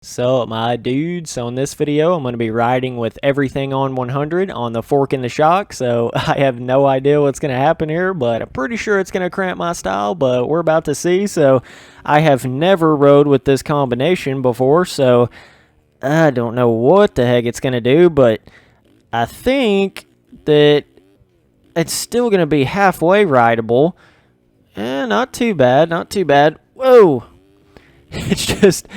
So my dude, so in this video I'm going to be riding with everything on 100 on the fork and the shock. So I have no idea what's going to happen here, but I'm pretty sure it's going to cramp my style, but we're about to see. So I have never rode with this combination before, so I don't know what the heck it's going to do, but I think that it's still going to be halfway rideable. Not too bad, not too bad. Whoa! It's just,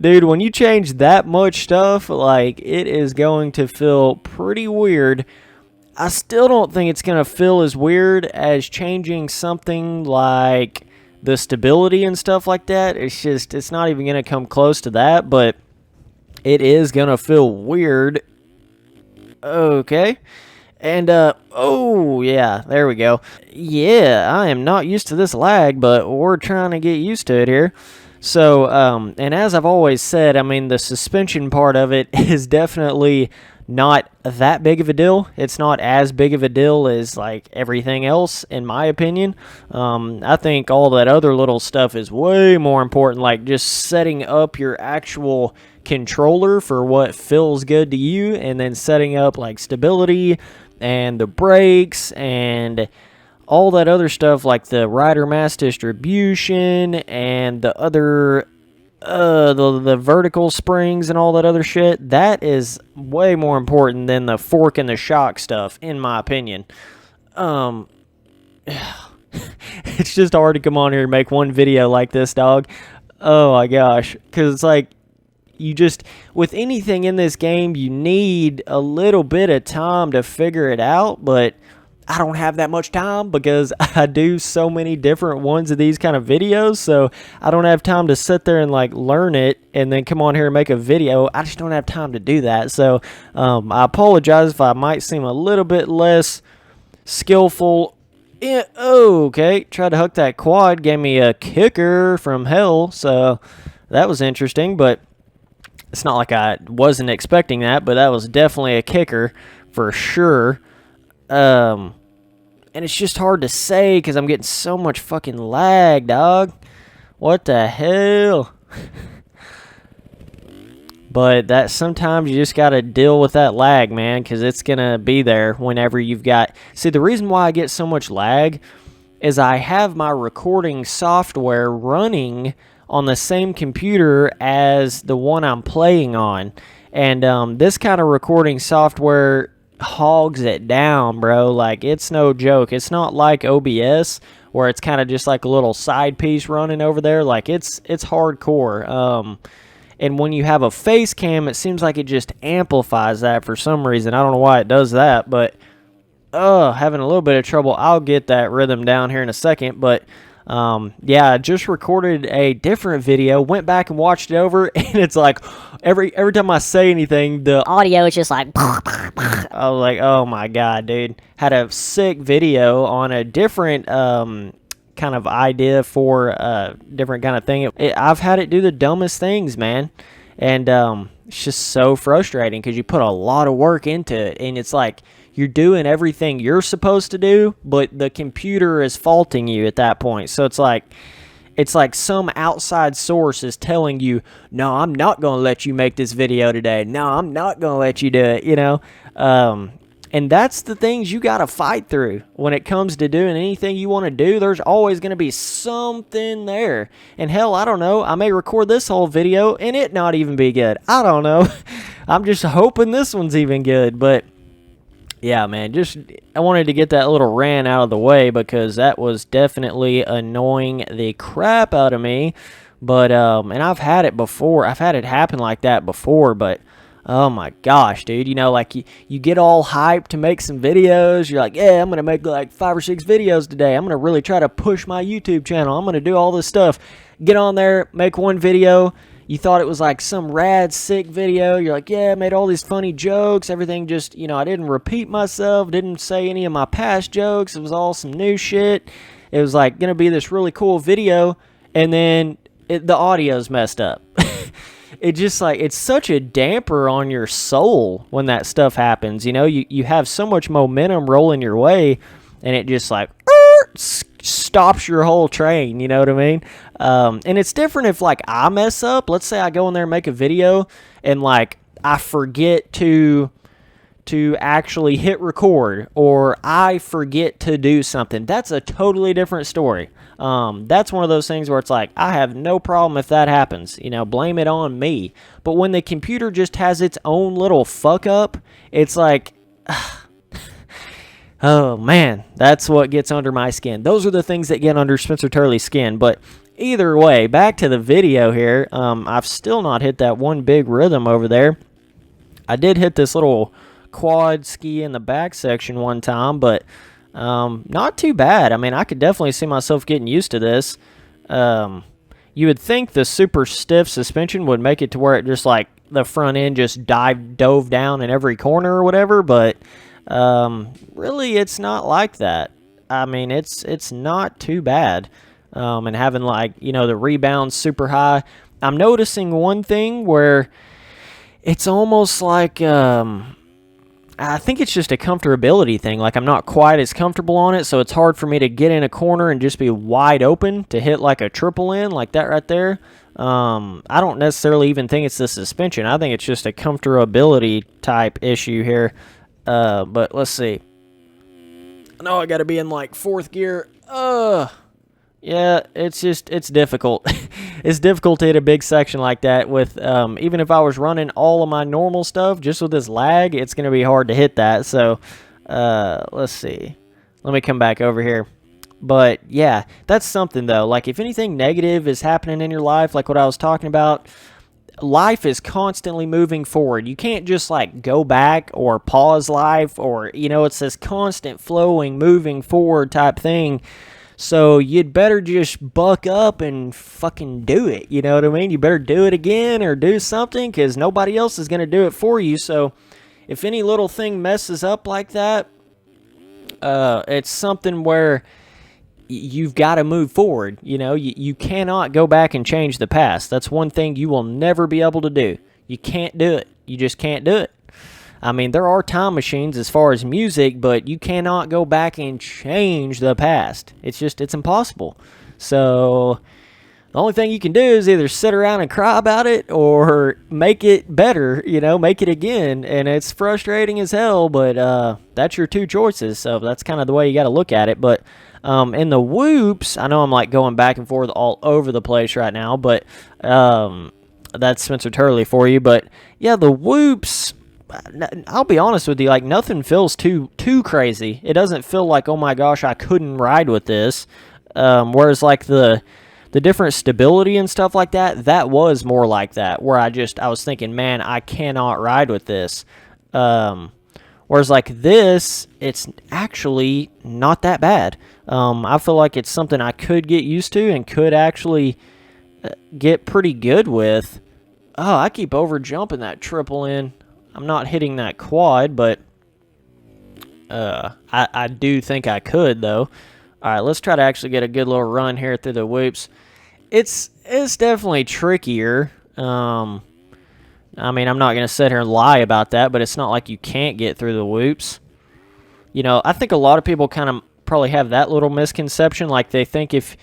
dude, when you change that much stuff, like, it is going to feel pretty weird. I still don't think it's going to feel as weird as changing something like the stability and stuff like that. It's just, it's not even going to come close to that, but it is going to feel weird. Okay. And, oh, yeah, there we go. Yeah, I am not used to this lag, but we're trying to get used to it here. So, and as I've always said, I mean, the suspension part of it is definitely not that big of a deal. It's not as big of a deal as, like, everything else, in my opinion. I think all that other little stuff is way more important, like just setting up your actual controller for what feels good to you, and then setting up, like, stability and the brakes and all that other stuff, like the rider mass distribution and the other the vertical springs and all that other shit. That is way more important than the fork and the shock stuff, in my opinion. It's just hard to come on here and make one video like this, dog. Oh my gosh, because it's like, you just, with anything in this game, you need a little bit of time to figure it out, but I don't have that much time because I do so many different ones of these kind of videos, so I don't have time to sit there and, like, learn it and then come on here and make a video. I just don't have time to do that, so I apologize if I might seem a little bit less skillful. Okay, tried to hook that quad, gave me a kicker from hell, so that was interesting, but it's not like I wasn't expecting that, but that was definitely a kicker for sure. And it's just hard to say because I'm getting so much fucking lag, dog. What the hell? But that sometimes you just got to deal with that lag, man, because it's going to be there whenever you've got... See, the reason why I get so much lag is I have my recording software running on the same computer as the one I'm playing on. And this kind of recording software hogs it down, bro. Like, it's no joke. It's not like OBS where it's kind of just like a little side piece running over there. Like, it's hardcore. And when you have a face cam, it seems like it just amplifies that for some reason. I don't know why it does that, but having a little bit of trouble. I'll get that rhythm down here in a second, but yeah, I just recorded a different video, went back and watched it over, and it's like every time I say anything, the audio is just like... I was like, oh my god, dude. Had a sick video on a different kind of idea for a different kind of thing. I've had it do the dumbest things, man, and it's just so frustrating because you put a lot of work into it, and it's like you're doing everything you're supposed to do, but the computer is faulting you at that point. So it's like some outside source is telling you, no, I'm not going to let you make this video today. No, I'm not going to let you do it, you know? And that's the things you got to fight through when it comes to doing anything you want to do. There's always going to be something there. And hell, I don't know. I may record this whole video and it not even be good. I don't know. I'm just hoping this one's even good, but... yeah, man, I wanted to get that little rant out of the way because that was definitely annoying the crap out of me. But, and I've had it before. I've had it happen like that before, but, oh my gosh, dude. You know, like, you get all hyped to make some videos. You're like, yeah, I'm going to make like 5 or 6 videos today. I'm going to really try to push my YouTube channel. I'm going to do all this stuff. Get on there, make one video. You thought it was like some rad, sick video. You're like, yeah, I made all these funny jokes. Everything just, you know, I didn't repeat myself. Didn't say any of my past jokes. It was all some new shit. It was like going to be this really cool video. And then the audio's messed up. It just like, it's such a damper on your soul when that stuff happens. You know, you have so much momentum rolling your way. And it just like, stops your whole train, you know what I mean? And it's different if, like, I mess up. Let's say I go in there and make a video, and, like, I forget to actually hit record, or I forget to do something. That's a totally different story. That's one of those things where it's like, I have no problem if that happens. You know, blame it on me. But when the computer just has its own little fuck up, it's like, oh man, that's what gets under my skin. Those are the things that get under Spencer Turley's skin. But either way, back to the video here. I've still not hit that one big rhythm over there. I did hit this little quad ski in the back section one time, but not too bad. I mean, I could definitely see myself getting used to this. You would think the super stiff suspension would make it to where it just, like, the front end just dove down in every corner or whatever, but really it's not like that. I mean, it's not too bad. And having, like, you know, the rebound super high. I'm noticing one thing where it's almost like I think it's just a comfortability thing. Like, I'm not quite as comfortable on it, so it's hard for me to get in a corner and just be wide open to hit, like, a triple in, like that right there. I don't necessarily even think it's the suspension. I think it's just a comfortability type issue here. But let's see. I know I got to be in, like, 4th gear. Yeah, it's difficult. It's difficult to hit a big section like that with, even if I was running all of my normal stuff, just with this lag, it's going to be hard to hit that. So, let's see. Let me come back over here. But, yeah, that's something, though. Like, if anything negative is happening in your life, like what I was talking about, life is constantly moving forward. You can't just, like, go back or pause life, or, you know, it's this constant flowing, moving forward type thing. So you'd better just buck up and fucking do it. You know what I mean? You better do it again or do something, because nobody else is going to do it for you. So if any little thing messes up like that, it's something where you've got to move forward. You know, you cannot go back and change the past. That's one thing you will never be able to do. You can't do it. You just can't do it. I mean, there are time machines as far as music, but you cannot go back and change the past. It's impossible. So the only thing you can do is either sit around and cry about it or make it better, you know, make it again. And it's frustrating as hell, but that's your two choices. So that's kind of the way you got to look at it. But in the whoops, I know I'm, like, going back and forth all over the place right now, but that's Spencer Turley for you. But yeah, the whoops, I'll be honest with you, like, nothing feels too crazy. It doesn't feel like, oh my gosh, I couldn't ride with this. Whereas, like, the different stability and stuff like that, that was more like that, where I was thinking, man, I cannot ride with this. Whereas, like, this, it's actually not that bad. I feel like it's something I could get used to and could actually get pretty good with. Oh, I keep over jumping that triple in. I'm not hitting that quad, but I do think I could, though. All right, let's try to actually get a good little run here through the whoops. It's definitely trickier. I mean, I'm not going to sit here and lie about that, but it's not like you can't get through the whoops. You know, I think a lot of people kind of probably have that little misconception. Like, they think if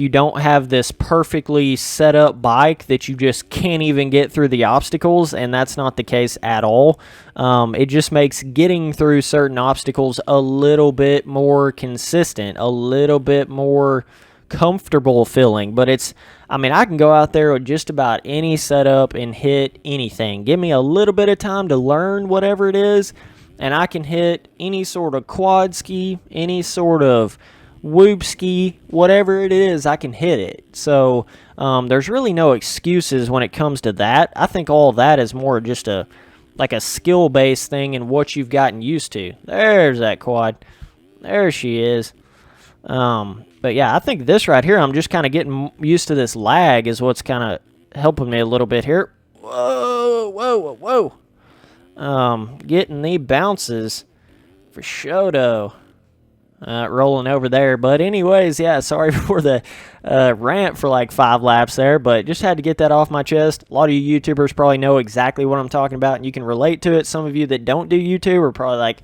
you don't have this perfectly set up bike that you just can't even get through the obstacles, and that's not the case at all. It just makes getting through certain obstacles a little bit more consistent, a little bit more comfortable feeling. But I mean, I can go out there with just about any setup and hit anything. Give me a little bit of time to learn whatever it is, and I can hit any sort of quad ski, any sort of whoop ski, whatever it is, I can hit it. So there's really no excuses when it comes to that. I think all of that is more just a skill-based thing and what you've gotten used to. There's that quad. There she is. But yeah, I think this right here, I'm just kind of getting used to this lag is what's kind of helping me a little bit here. Whoa, whoa, whoa. Getting the bounces for Schrute. Rolling over there. But anyways, yeah, sorry for the rant for like 5 laps there, but just had to get that off my chest. A lot of you YouTubers probably know exactly what I'm talking about, and you can relate to it. Some of you that don't do YouTube are probably like,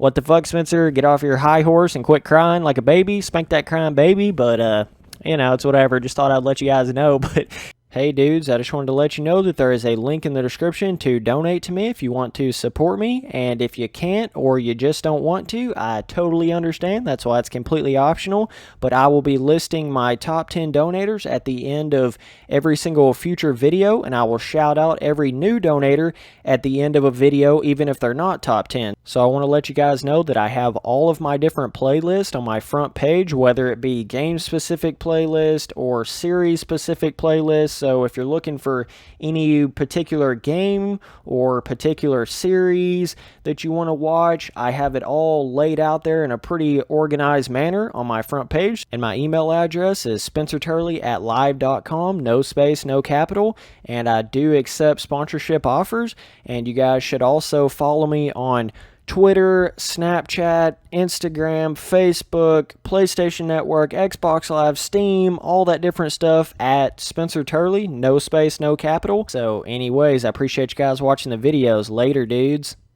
what the fuck, Spencer? Get off your high horse and quit crying like a baby. Spank that crying baby. But, you know, it's whatever. Just thought I'd let you guys know. But hey dudes, I just wanted to let you know that there is a link in the description to donate to me if you want to support me, and if you can't or you just don't want to, I totally understand. That's why it's completely optional, but I will be listing my top 10 donators at the end of every single future video, and I will shout out every new donator at the end of a video, even if they're not top 10. So I want to let you guys know that I have all of my different playlists on my front page, whether it be game-specific playlist or series-specific playlist. So if you're looking for any particular game or particular series that you want to watch, I have it all laid out there in a pretty organized manner on my front page. And my email address is spencerturley@live.com, no space, no capital. And I do accept sponsorship offers. And you guys should also follow me on Twitter, Snapchat, Instagram, Facebook, PlayStation Network, Xbox Live, Steam, all that different stuff at Spencer Turley, no space, no capital. So anyways, I appreciate you guys watching the videos. Later, dudes.